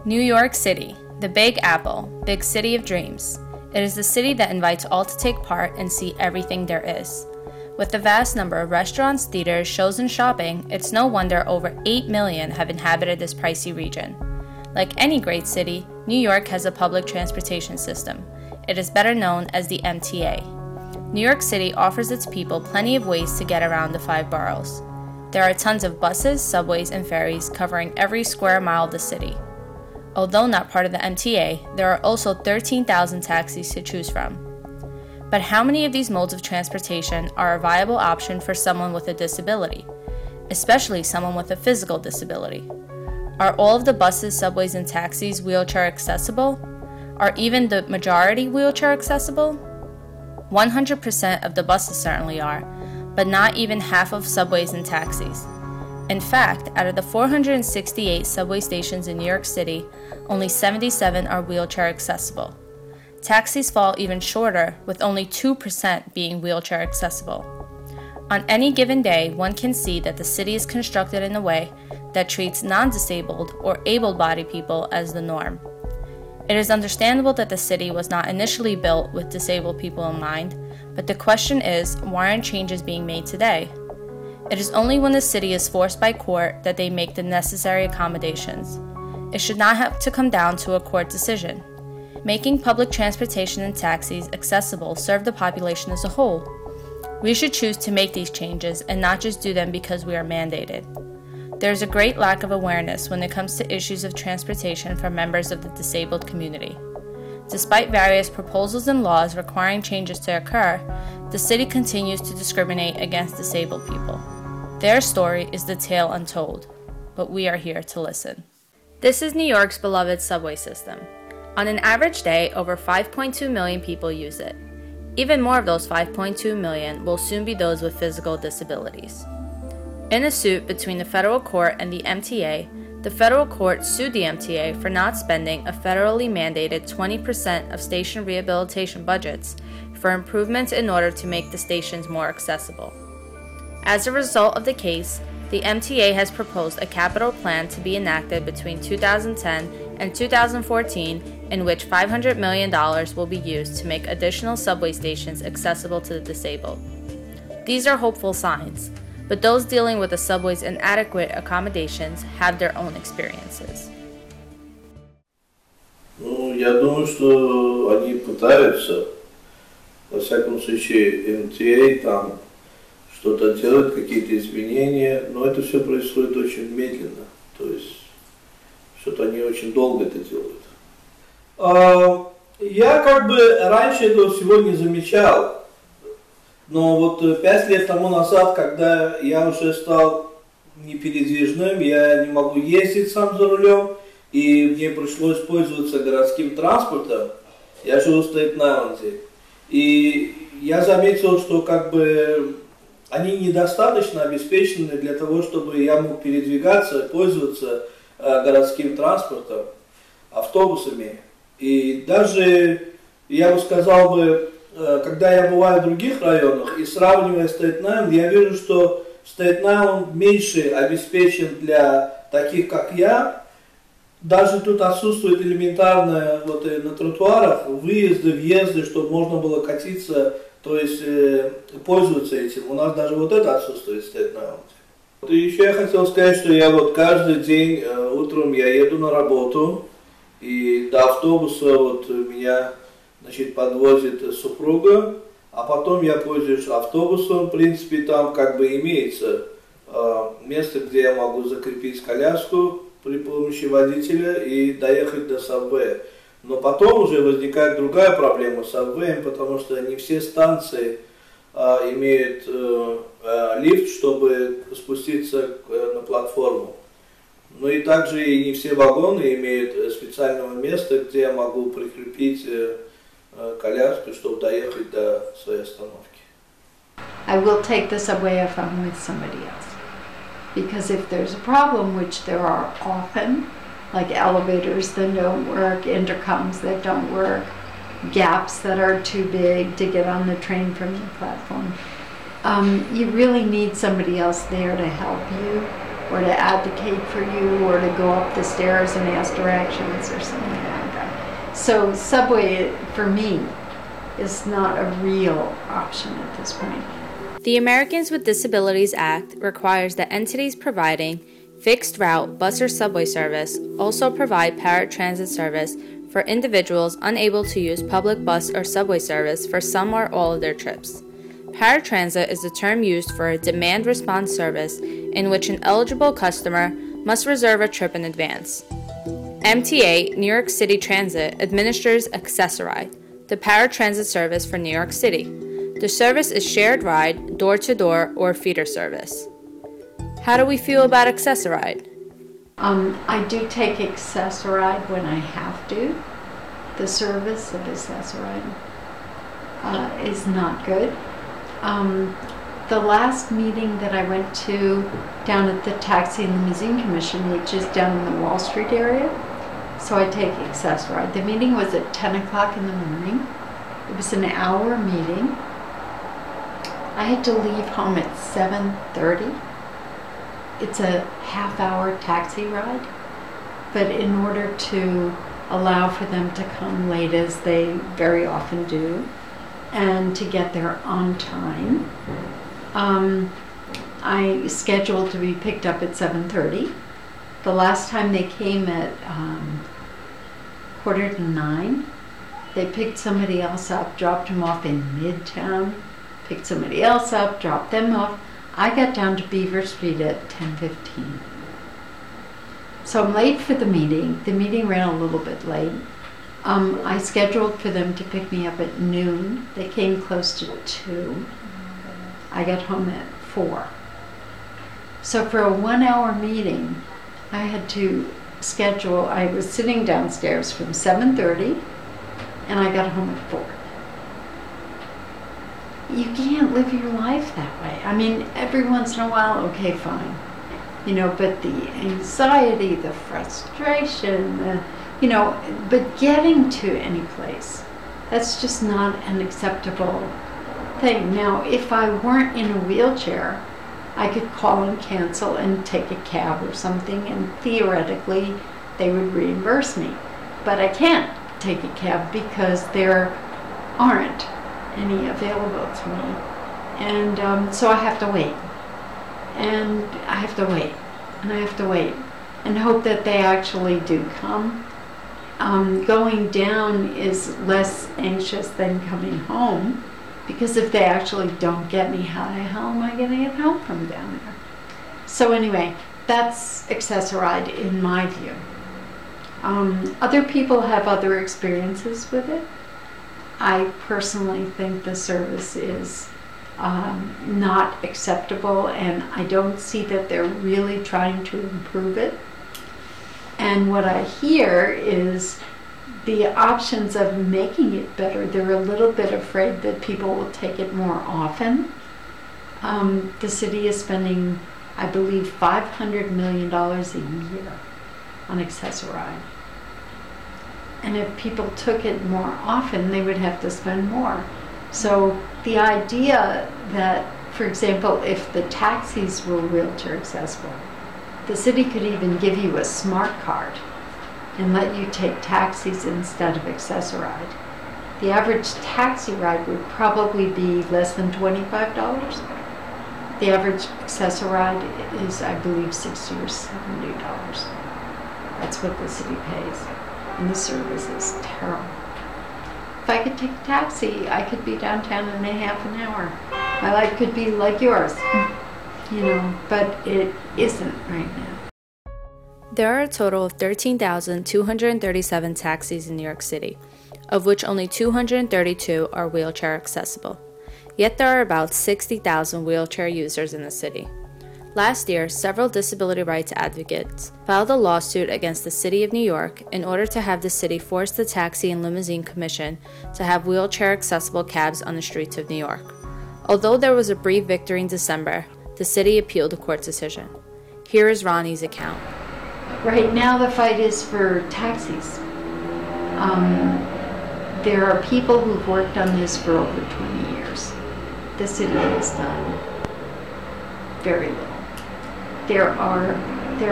New York City, the Big Apple, big city of dreams. It is the city that invites all to take part and see everything there is. With the vast number of restaurants, theaters, shows, and shopping, it's no wonder over 8 million have inhabited this pricey region. Like any great city, New York has a public transportation system. It is better known as the MTA. New York City offers its people plenty of ways to get around the 5 boroughs. There are tons of buses, subways, and ferries covering every square mile of the city. Although not part of the MTA, there are also 13,000 taxis to choose from. But how many of these modes of transportation are a viable option for someone with a disability, especially someone with a physical disability? Are all of the buses, subways, and taxis wheelchair accessible? Are even the majority wheelchair accessible? 100% of the buses certainly are, but not even half of subways and taxis. In fact, out of the 468 subway stations in New York City, only 77 are wheelchair accessible. Taxis fall even shorter, with only 2% being wheelchair accessible. On any given day, one can see that the city is constructed in a way that treats non-disabled or able-bodied people as the norm. It is understandable that the city was not initially built with disabled people in mind, but the question is, why aren't changes being made today? It is only when the city is forced by court that they make the necessary accommodations. It should not have to come down to a court decision. Making public transportation and taxis accessible serve the population as a whole. We should choose to make these changes and not just do them because we are mandated. There is a great lack of awareness when it comes to issues of transportation for members of the disabled community. Despite various proposals and laws requiring changes to occur, the city continues to discriminate against disabled people. Their story is the tale untold, but we are here to listen. This is New York's beloved subway system. On an average day, over 5.2 million people use it. Even more of those 5.2 million will soon be those with physical disabilities. In a suit between the federal court and the MTA, the federal court sued the MTA for not spending a federally mandated 20% of station rehabilitation budgets for improvements in order to make the stations more accessible. As a result of the case, the MTA has proposed a capital plan to be enacted between 2010 and 2014 in which $500 million will be used to make additional subway stations accessible to the disabled. These are hopeful signs, but those dealing with the subway's inadequate accommodations have their own experiences. Я думаю, что они пытаются, во всяком случае, MTA там что-то делать, какие-то изменения, но это все происходит очень медленно, то есть что-то они очень долго это делают. Я раньше этого всего не замечал, но вот 5 лет тому назад, когда я уже стал непередвижным, я не могу ездить сам за рулем, и мне пришлось пользоваться городским транспортом, я живу в Стейтен-Айленде, и я заметил, что они недостаточно обеспечены для того, чтобы я мог передвигаться, пользоваться городским транспортом, автобусами. И даже, я бы сказал, когда я бываю в других районах и сравнивая Стейтен-Айленд, я вижу, что Стейтен-Айленд меньше обеспечен для таких, как я. Даже тут отсутствует элементарно на тротуарах выезды, въезды, чтобы можно было катиться, то есть пользоваться этим. У нас даже это отсутствует в Стейтен-Айленде. И еще я хотел сказать, что я каждый день утром я еду на работу, и до автобуса меня подвозит супруга, а потом я пользуюсь автобусом. В принципе, там имеется место, где я могу закрепить коляску при помощи водителя и доехать до сабвея. Но потом уже возникает другая проблема с сабвеем, потому что не все станции имеют лифт, чтобы спуститься на платформу. Ну и также и не все вагоны имеют специального места, где я могу прикрепить коляску, чтобы доехать до своей остановки. I will take the subway if I'm with somebody else. Because if there's a problem, which there are often, like elevators that don't work, intercoms that don't work, gaps that are too big to get on the train from the platform, you really need somebody else there to help you. or to advocate for you, or to go up the stairs and ask directions or something like that. So subway, for me, is not a real option at this point. The Americans with Disabilities Act requires that entities providing fixed route bus or subway service also provide paratransit service for individuals unable to use public bus or subway service for some or all of their trips. Paratransit is the term used for a demand response service in which an eligible customer must reserve a trip in advance. MTA, New York City Transit, administers Access-a-Ride, the paratransit service for New York City. The service is shared ride, door-to-door, or feeder service. How do we feel about Access-a-Ride? I do take Access-a-Ride when I have to. The service of Access-a-Ride is not good. The last meeting that I went to down at the Taxi and Limousine Commission, which is down in the Wall Street area, so I take Access-a-Ride. The meeting was at 10 o'clock in the morning. It was an hour meeting. I had to leave home at 7:30. It's a half-hour taxi ride, but in order to allow for them to come late, as they very often do, and to get there on time, I scheduled to be picked up at 7:30. The last time they came at 8:45, they picked somebody else up, dropped him off in Midtown, picked somebody else up, dropped them off. I got down to Beaver Street at 10:15. So I'm late for the meeting. The meeting ran a little bit late. I scheduled for them to pick me up at noon. They came close to 2. I got home at 4. So for a 1-hour meeting, I had to schedule, I was sitting downstairs from 7:30 and I got home at 4. You can't live your life that way. I mean, every once in a while, okay, fine. You know, but the anxiety, the frustration, but getting to any place, that's just not an acceptable thing. Now, if I weren't in a wheelchair, I could call and cancel and take a cab or something, and theoretically, they would reimburse me. But I can't take a cab because there aren't any available to me. And so I have to wait. And I have to wait. And I have to wait. And hope that they actually do come. Going down is less anxious than coming home, because if they actually don't get me, how the hell am I going to get home from down there? So anyway, that's Access-a-Ride in my view. Other people have other experiences with it. I personally think the service is not acceptable, and I don't see that they're really trying to improve it. And what I hear is the options of making it better. They're a little bit afraid that people will take it more often. The city is spending, I believe, $500 million a year on Access-a-Ride. And if people took it more often, they would have to spend more. So the idea that, for example, if the taxis were wheelchair accessible, the city could even give you a smart card and let you take taxis instead of Access-a-Ride. The average taxi ride would probably be less than $25. The average Access-a-Ride is, I believe, $60 or $70. That's what the city pays. And the service is terrible. If I could take a taxi, I could be downtown in a half an hour. My life could be like yours, but it isn't right now. There are a total of 13,237 taxis in New York City, of which only 232 are wheelchair accessible. Yet there are about 60,000 wheelchair users in the city. Last year, several disability rights advocates filed a lawsuit against the City of New York in order to have the city force the Taxi and Limousine Commission to have wheelchair-accessible cabs on the streets of New York. Although there was a brief victory in December, the city appealed the court decision. Here is Ronnie's account. Right now the fight is for taxis. There are people who've worked on this for over 20 years. The city has done very little. There are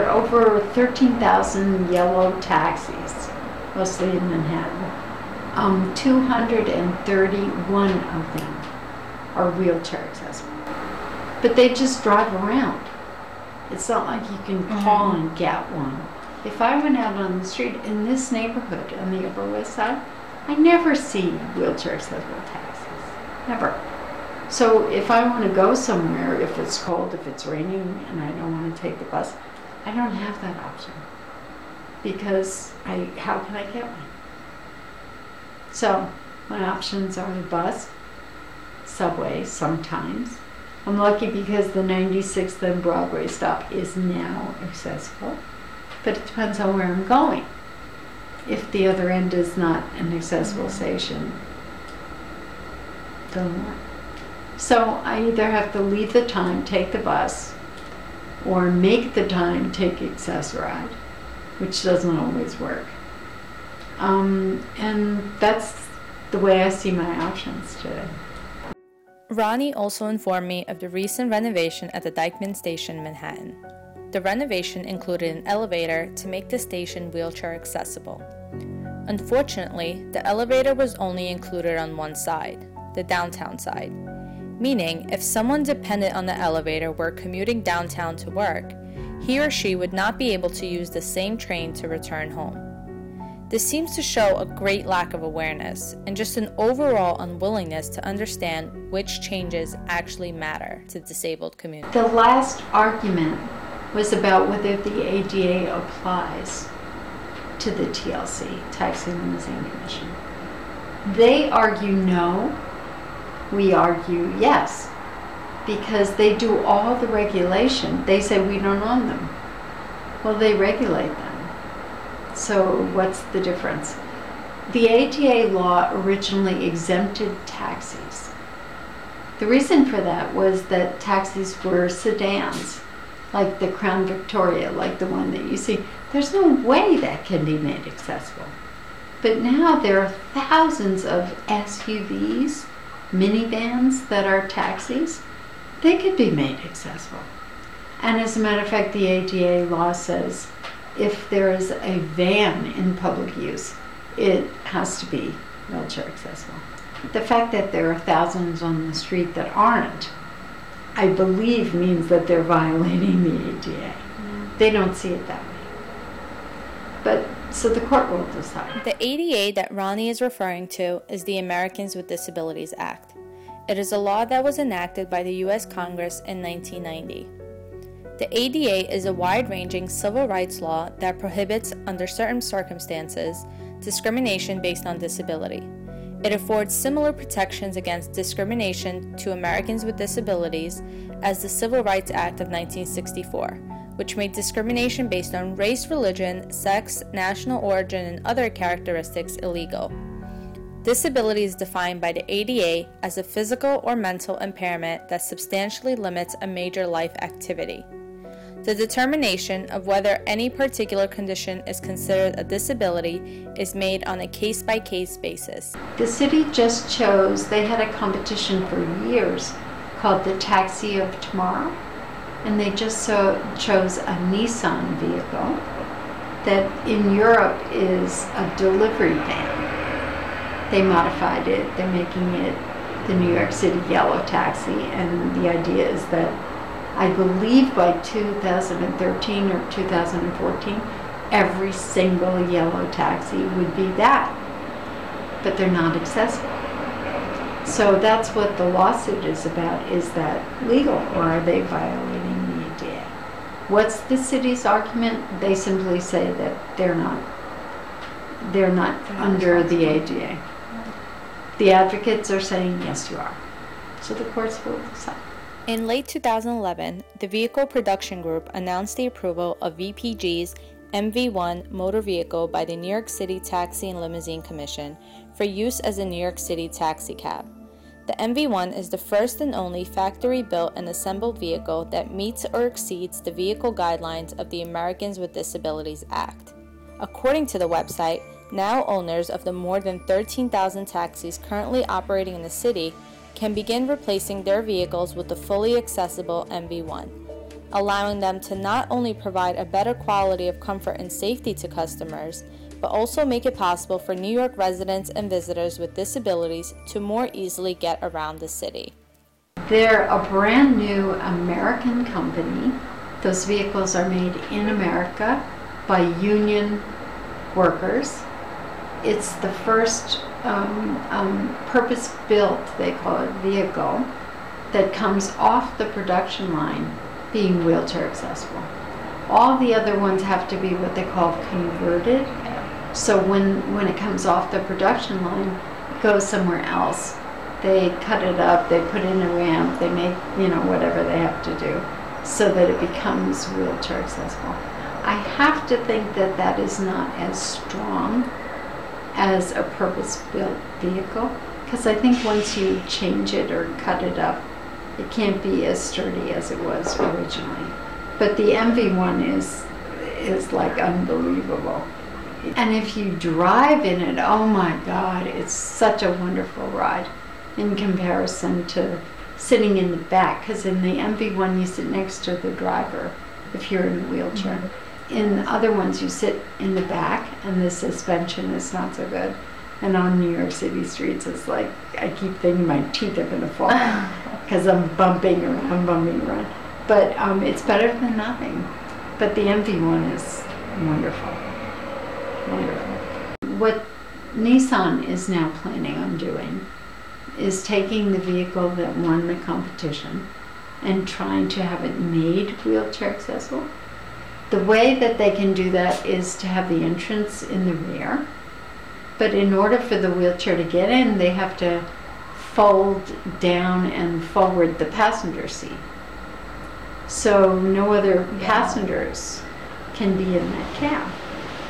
over 13,000 yellow taxis, mostly in Manhattan. 231 of them are wheelchair accessible. But they just drive around. It's not like you can call and get one. If I went out on the street in this neighborhood on the Upper West Side, I never see wheelchair accessible taxis. Never. So if I want to go somewhere, if it's cold, if it's raining, and I don't want to take the bus, I don't have that option. Because how can I get one? So my options are the bus, subway sometimes. I'm lucky because the 96th and Broadway stop is now accessible, but it depends on where I'm going. If the other end is not an accessible station, it doesn't work. So I either have to leave the time, take the bus, or make the time, take Access-a-Ride, which doesn't always work. And that's the way I see my options today. Ronnie also informed me of the recent renovation at the Dyckman Station, Manhattan. The renovation included an elevator to make the station wheelchair accessible. Unfortunately, the elevator was only included on one side, the downtown side, meaning if someone dependent on the elevator were commuting downtown to work, he or she would not be able to use the same train to return home. This seems to show a great lack of awareness and just an overall unwillingness to understand which changes actually matter to disabled communities. The last argument was about whether the ADA applies to the TLC, Taxi Limousine Commission. They argue no, we argue yes, because they do all the regulation. They say we don't own them. Well, they regulate them. So what's the difference? The ADA law originally exempted taxis. The reason for that was that taxis were sedans, like the Crown Victoria, like the one that you see. There's no way that can be made accessible. But now there are thousands of SUVs, minivans that are taxis. They could be made accessible. And as a matter of fact, the ADA law says if there is a van in public use, it has to be wheelchair accessible. The fact that there are thousands on the street that aren't, I believe means that they're violating the ADA. They don't see it that way. But so the court will decide. The ADA that Ronnie is referring to is the Americans with Disabilities Act. It is a law that was enacted by the U.S. Congress in 1990. The ADA is a wide-ranging civil rights law that prohibits, under certain circumstances, discrimination based on disability. It affords similar protections against discrimination to Americans with disabilities as the Civil Rights Act of 1964, which made discrimination based on race, religion, sex, national origin, and other characteristics illegal. Disability is defined by the ADA as a physical or mental impairment that substantially limits a major life activity. The determination of whether any particular condition is considered a disability is made on a case-by-case basis. The city just chose, they had a competition for years called the Taxi of Tomorrow, and they just chose a Nissan vehicle that in Europe is a delivery van. They modified it, they're making it the New York City yellow taxi, and the idea is that I believe by 2013 or 2014, every single yellow taxi would be that, but they're not accessible. So that's what the lawsuit is about. Is that legal, or are they violating the ADA? What's the city's argument? They simply say that they're not under the ADA. The advocates are saying, yes, you are. So the courts will decide. In late 2011, the Vehicle Production Group announced the approval of VPG's MV1 motor vehicle by the New York City Taxi and Limousine Commission for use as a New York City taxi cab. The MV1 is the first and only factory-built and assembled vehicle that meets or exceeds the vehicle guidelines of the Americans with Disabilities Act. According to the website, now owners of the more than 13,000 taxis currently operating in the city can begin replacing their vehicles with the fully accessible MV1. allowing them to not only provide a better quality of comfort and safety to customers, but also make it possible for New York residents and visitors with disabilities to more easily get around the city. They're a brand new American company. Those vehicles are made in America by union workers. It's the first purpose-built, they call it, vehicle that comes off the production line being wheelchair accessible. All the other ones have to be what they call converted. So when it comes off the production line, it goes somewhere else. They cut it up, they put in a ramp, they make, whatever they have to do so that it becomes wheelchair accessible. I have to think that that is not as strong as a purpose-built vehicle, because I think once you change it or cut it up, it can't be as sturdy as it was originally. But the MV1 is like unbelievable. And if you drive in it, oh my God, it's such a wonderful ride in comparison to sitting in the back, because in the MV1 you sit next to the driver if you're in a wheelchair. Mm-hmm. In other ones you sit in the back and the suspension is not so good. And on New York City streets it's like, I keep thinking my teeth are going to fall because I'm bumping around. But it's better than nothing. But the MV1 is wonderful. Wonderful. What Nissan is now planning on doing is taking the vehicle that won the competition and trying to have it made wheelchair accessible. The way that they can do that is to have the entrance in the rear, but in order for the wheelchair to get in, they have to fold down and forward the passenger seat. So no other passengers can be in that cab.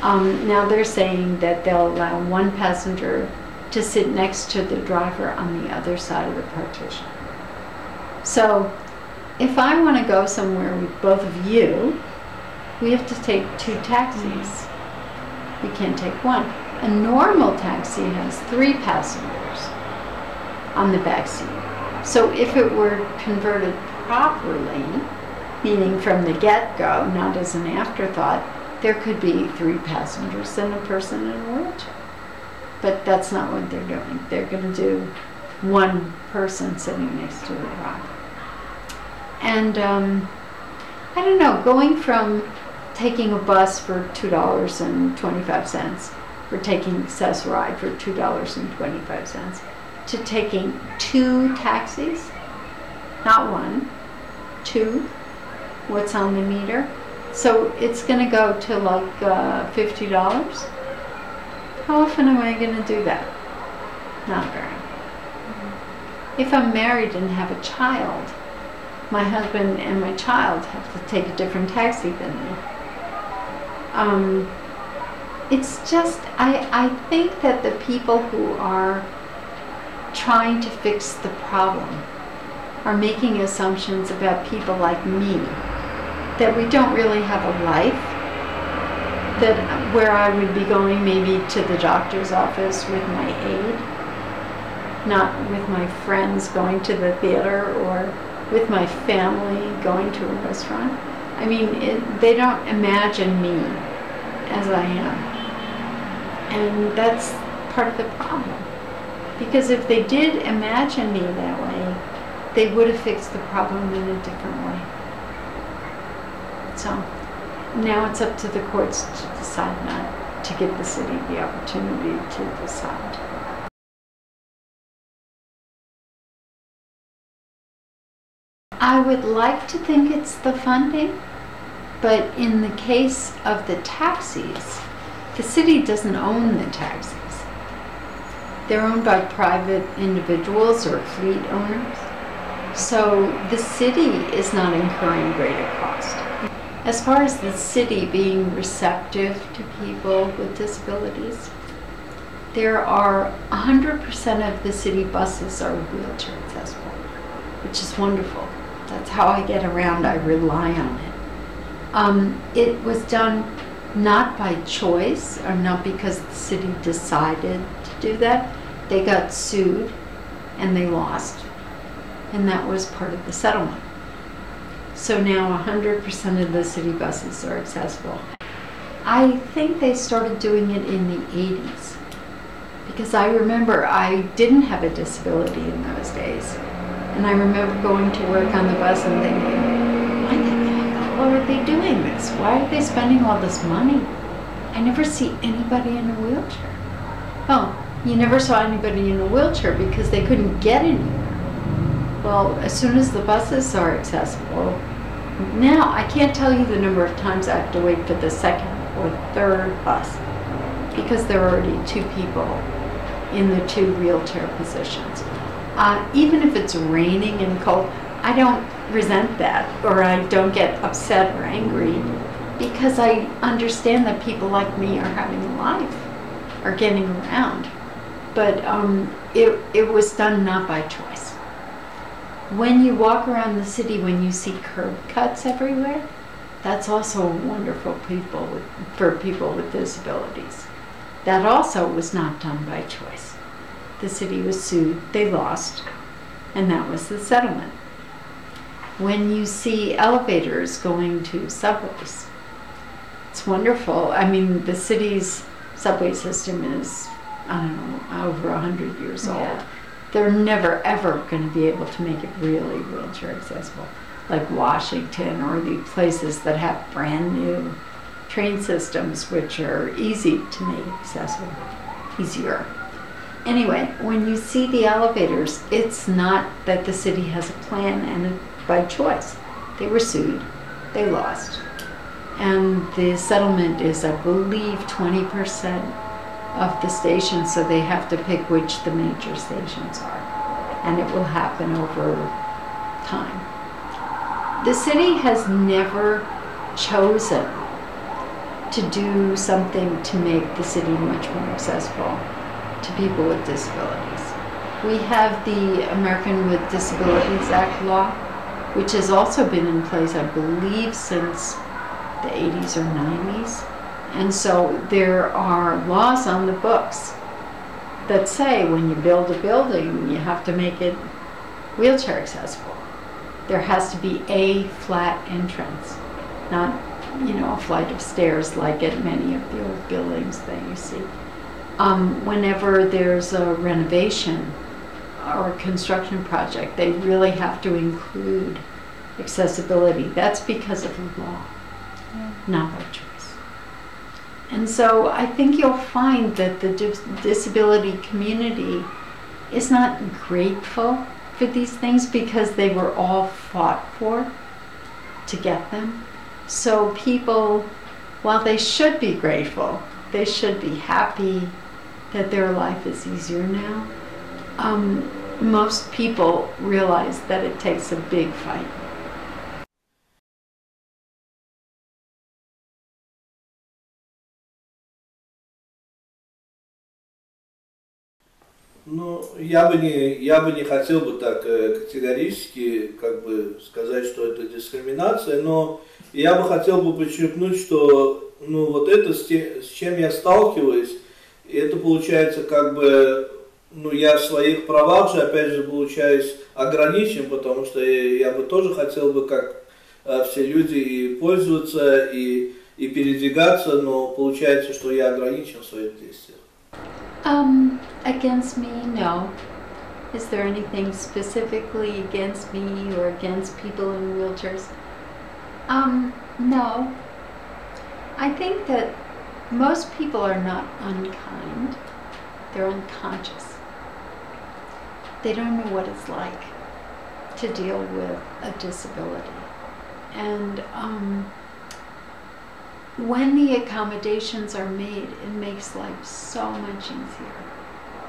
Now they're saying that they'll allow one passenger to sit next to the driver on the other side of the partition. So if I want to go somewhere with both of you, we have to take 2 taxis. We can't take one. A normal taxi has 3 passengers on the back seat. So if it were converted properly, meaning from the get-go, not as an afterthought, there could be 3 passengers and a person in a wheelchair. But that's not what they're doing. They're going to do 1 person sitting next to the driver. And I don't know, going from taking a bus for $2.25 or taking Access Ride for $2.25 to taking 2 taxis, not 1, 2, what's on the meter. So it's going to go to like $50. How often am I going to do that? Not very. If I'm married and have a child, my husband and my child have to take a different taxi than me. It's just, I think that the people who are trying to fix the problem are making assumptions about people like me, that we don't really have a life, that where I would be going maybe to the doctor's office with my aide, not with my friends going to the theater or with my family going to a restaurant. I mean, they don't imagine me as I am. And that's part of the problem. Because if they did imagine me that way, they would have fixed the problem in a different way. So now it's up to the courts to decide, not to give the city the opportunity to decide. I would like to think it's the funding, but in the case of the taxis, the city doesn't own the taxis. They're owned by private individuals or fleet owners. So the city is not incurring greater cost. As far as the city being receptive to people with disabilities, there are 100% of the city buses are wheelchair accessible, which is wonderful. That's how I get around. I rely on it. It was done not by choice or not because the city decided to do that. They got sued and they lost, and that was part of the settlement. So now 100% of the city buses are accessible. I think they started doing it in the 80s, because I remember I didn't have a disability in those days. And I remember going to work on the bus and thinking, why the hell are they doing this? Why are they spending all this money? I never see anybody in a wheelchair. Well, you never saw anybody in a wheelchair because they couldn't get anywhere. Well, as soon as the buses are accessible, now I can't tell you the number of times I have to wait for the second or third bus because there are already two people in the two wheelchair positions. Even if it's raining and cold, I don't resent that, or I don't get upset or angry, because I understand that people like me are having a life, are getting around. But it was done not by choice. When you walk around the city, when you see curb cuts everywhere, that's also wonderful for people with disabilities. That also was not done by choice. The city was sued, they lost, and that was the settlement. When you see elevators going to subways, it's wonderful. I mean, the city's subway system is, I don't know, over 100 years old. They're never ever going to be able to make it really wheelchair accessible, like Washington or the places that have brand new train systems which are easy to make accessible, easier. Anyway, when you see the elevators, it's not that the city has a plan and by choice. They were sued, they lost. And the settlement is, I believe, 20% of the stations, so they have to pick which the major stations are. And it will happen over time. The city has never chosen to do something to make the city much more accessible to people with disabilities. We have the American with Disabilities Act law, which has also been in place, I believe, since the 80s or 90s. And so there are laws on the books that say when you build a building, you have to make it wheelchair accessible. There has to be a flat entrance, not, a flight of stairs like at many of the old buildings that you see. Whenever there's a renovation or a construction project, they really have to include accessibility. That's because of the law, not by choice. And so I think you'll find that the disability community is not grateful for these things because they were all fought for to get them. So people, while they should be grateful, they should be happy that their life is easier now. Most people realize that it takes a big fight. Ну, я бы не хотел бы так категорически сказать, что это дискриминация, но я бы хотел бы подчеркнуть, что вот это с чем я сталкиваюсь, это получается я в своих правах же опять же получаюсь ограничен, потому что я бы тоже хотел бы, как все люди, и пользоваться, и передвигаться, но получается, что я ограничен в своих действиях. Against me, no. Is there anything specifically against me or against people in wheelchairs? No. I think that most people are not unkind. They're unconscious. They don't know what it's like to deal with a disability. And when the accommodations are made, it makes life so much easier.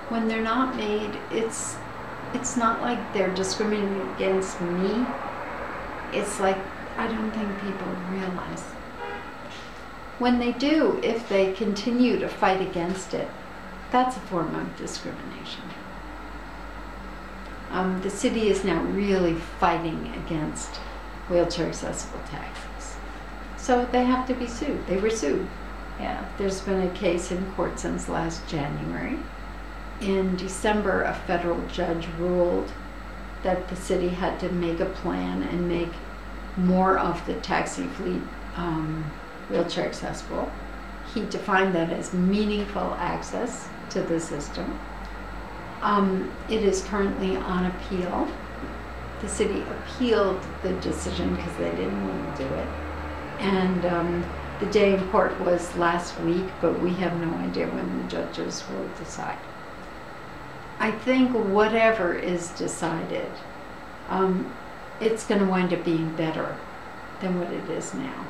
When they're not made, it's not like they're discriminating against me. It's like, I don't think people realize. When they do, if they continue to fight against it, that's a form of discrimination. The city is now really fighting against wheelchair accessible taxis. So they have to be sued. They were sued. Yeah, there's been a case in court since last January. In December, a federal judge ruled that the city had to make a plan and make more of the taxi fleet wheelchair accessible. He defined that as meaningful access to the system. It is currently on appeal. The city appealed the decision because they didn't want to do it. And the day in court was last week, but we have no idea when the judges will decide. I think whatever is decided, it's going to wind up being better than what it is now.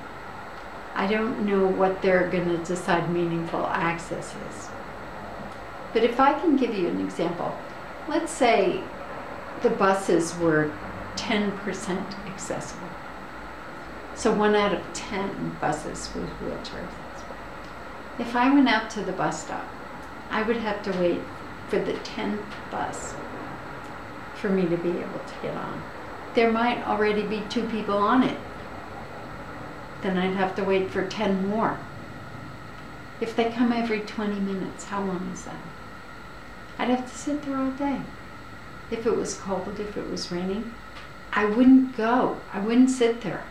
I don't know what they're going to decide meaningful access is. But if I can give you an example, let's say the buses were 10% accessible. So 1 out of 10 buses was wheelchair accessible. If I went out to the bus stop, I would have to wait for the 10th bus for me to be able to get on. There might already be 2 people on it. Then I'd have to wait for 10 more. If they come every 20 minutes, how long is that? I'd have to sit there all day. If it was cold, if it was raining, I wouldn't go. I wouldn't sit there.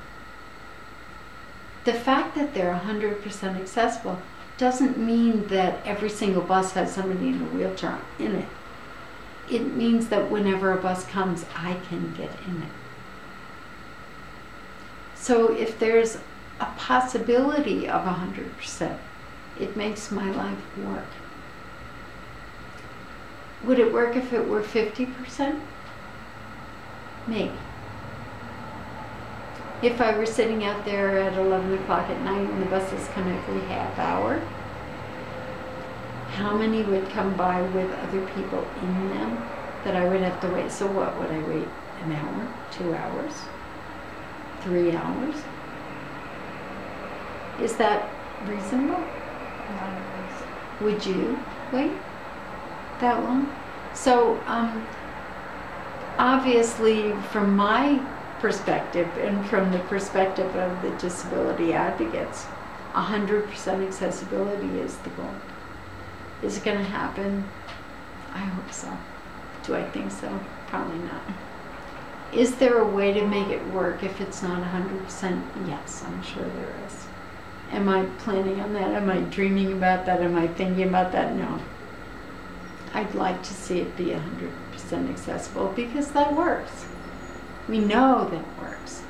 The fact that they're 100% accessible doesn't mean that every single bus has somebody in a wheelchair in it. It means that whenever a bus comes, I can get in it. So if there's a possibility of 100%, it makes my life work. Would it work if it were 50%? Maybe. If I were sitting out there at 11 o'clock at night and the buses come every half hour, how many would come by with other people in them that I would have to wait? So what, would I wait an hour, 2 hours, 3 hours? Is that reasonable? Would you wait that long? So obviously from my perspective and from the perspective of the disability advocates, 100% accessibility is the goal. Is it going to happen? I hope so. Do I think so? Probably not. Is there a way to make it work if it's not 100%? Yes, I'm sure there is. Am I planning on that? Am I dreaming about that? Am I thinking about that? No. I'd like to see it be 100% accessible because that works. We know that works.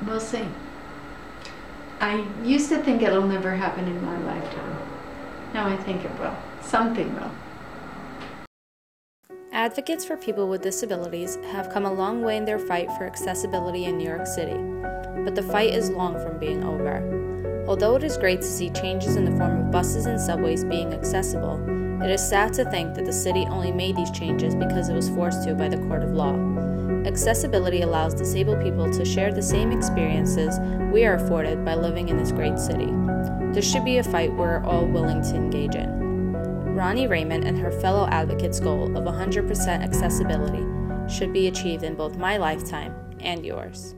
We'll see. I used to think it'll never happen in my lifetime. Now I think it will. Something will. Advocates for people with disabilities have come a long way in their fight for accessibility in New York City, but the fight is long from being over. Although it is great to see changes in the form of buses and subways being accessible, it is sad to think that the city only made these changes because it was forced to by the court of law. Accessibility allows disabled people to share the same experiences we are afforded by living in this great city. This should be a fight we're all willing to engage in. Ronnie Raymond and her fellow advocates' goal of 100% accessibility should be achieved in both my lifetime and yours.